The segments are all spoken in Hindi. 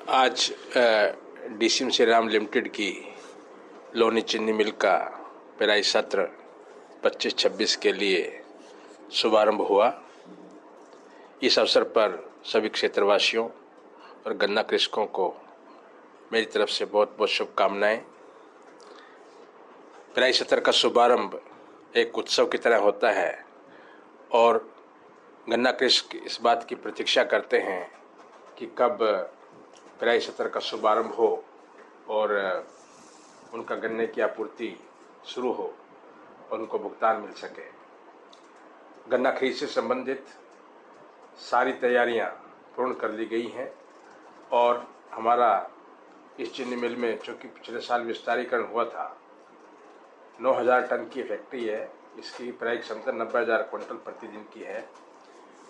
आज डीसीएम श्रीराम लिमिटेड की लोनी चीनी मिल का पेराई सत्र 25-26 के लिए शुभारंभ हुआ। इस अवसर पर सभी क्षेत्रवासियों और गन्ना कृषकों को मेरी तरफ से बहुत बहुत शुभकामनाएं। पेराई सत्र का शुभारंभ एक उत्सव की तरह होता है और गन्ना कृषक इस बात की प्रतीक्षा करते हैं कि कब पेराई सत्र का शुभारंभ हो और उनका गन्ने की आपूर्ति शुरू हो और उनको भुगतान मिल सके। गन्ना खरीद से संबंधित सारी तैयारियां पूर्ण कर ली गई हैं और हमारा इस चीनी मिल में, चूँकि पिछले साल विस्तारीकरण हुआ था, 9,000 टन की फैक्ट्री है। इसकी पेराई क्षमता 90,000 क्विंटल प्रतिदिन की है।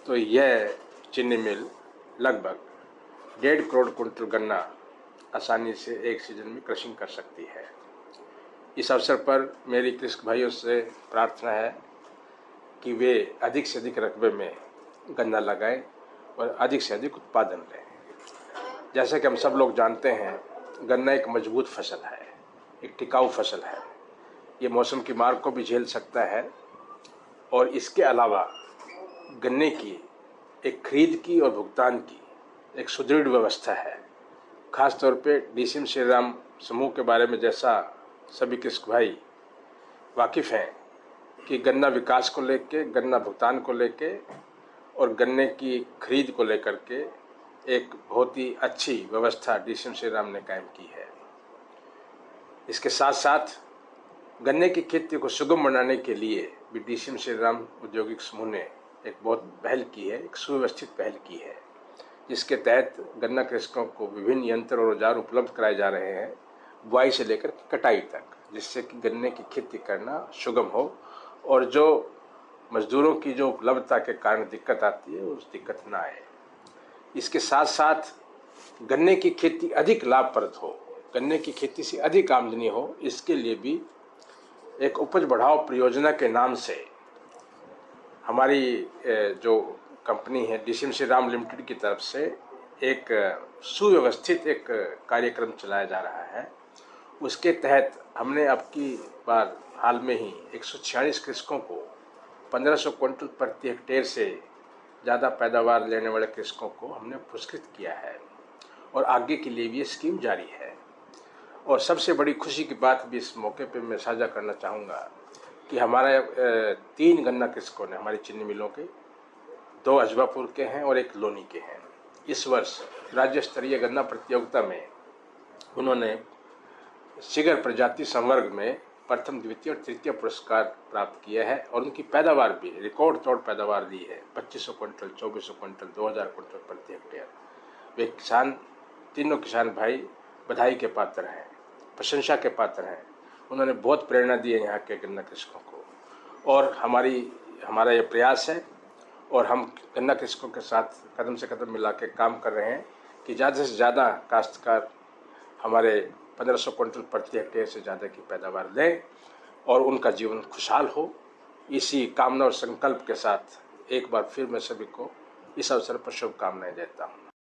तो यह चीनी मिल लगभग 1.5 करोड़ क्विंटल गन्ना आसानी से एक सीजन में क्रशिंग कर सकती है। इस अवसर पर मेरी कृषक भाइयों से प्रार्थना है कि वे अधिक से अधिक रकबे में गन्ना लगाएं और अधिक से अधिक उत्पादन लें। जैसा कि हम सब लोग जानते हैं, गन्ना एक मजबूत फसल है, एक टिकाऊ फसल है। ये मौसम की मार को भी झेल सकता है और इसके अलावा गन्ने की एक खरीद की और भुगतान की एक सुदृढ़ व्यवस्था है। खास तौर पे डीसीएम श्रीराम समूह के बारे में जैसा सभी कृषक भाई वाकिफ़ हैं कि गन्ना विकास को लेके, गन्ना भुगतान को लेके और गन्ने की खरीद को लेकर के एक बहुत ही अच्छी व्यवस्था डीसीएम श्रीराम ने कायम की है। इसके साथ साथ गन्ने की खेती को सुगम बनाने के लिए भी डीसीएम श्रीराम औद्योगिक समूह ने एक बहुत पहल की है, एक सुव्यवस्थित पहल की है, जिसके तहत गन्ना कृषकों को विभिन्न यंत्र और औजार उपलब्ध कराए जा रहे हैं, बुआई से लेकर कटाई तक, जिससे कि गन्ने की खेती करना सुगम हो और जो मजदूरों की जो उपलब्धता के कारण दिक्कत आती है उस दिक्कत ना आए। इसके साथ साथ गन्ने की खेती अधिक लाभप्रद हो, गन्ने की खेती से अधिक आमदनी हो, इसके लिए भी एक उपज बढ़ाओ परियोजना के नाम से हमारी जो कंपनी है डीसीएम श्रीराम लिमिटेड की तरफ से एक सुव्यवस्थित एक कार्यक्रम चलाया जा रहा है। उसके तहत हमने अब की बार हाल में ही 146 कृषकों को 1500 क्विंटल प्रति हेक्टेयर से ज़्यादा पैदावार लेने वाले कृषकों को हमने पुरस्कृत किया है और आगे के लिए भी ये स्कीम जारी है। और सबसे बड़ी खुशी की बात भी इस मौके पे मैं साझा करना चाहूँगा कि हमारा 3 गन्ना कृषकों ने, हमारी चीनी मिलों के 2 अजबापुर के हैं और 1 लोनी के हैं, इस वर्ष राज्य स्तरीय गन्ना प्रतियोगिता में उन्होंने शिगर प्रजाति संवर्ग में प्रथम, द्वितीय और तृतीय पुरस्कार प्राप्त किया है और उनकी पैदावार भी रिकॉर्ड तोड़ पैदावार दी है। 2500 क्विंटल, 2400 क्विंटल, 2000 क्विंटल प्रति हेक्टेयर। वे किसान, तीनों किसान भाई बधाई के पात्र हैं, प्रशंसा के पात्र हैं। उन्होंने बहुत प्रेरणा दी है यहाँ के गन्ना कृषकों को और हमारा ये प्रयास है और हम गन्ना कृषकों के साथ कदम से कदम मिला के काम कर रहे हैं कि ज़्यादा से ज़्यादा काश्तकार हमारे 1500 क्विंटल प्रति हेक्टेयर से ज़्यादा की पैदावार लें और उनका जीवन खुशहाल हो। इसी कामना और संकल्प के साथ एक बार फिर मैं सभी को इस अवसर पर शुभकामनाएं देता हूँ।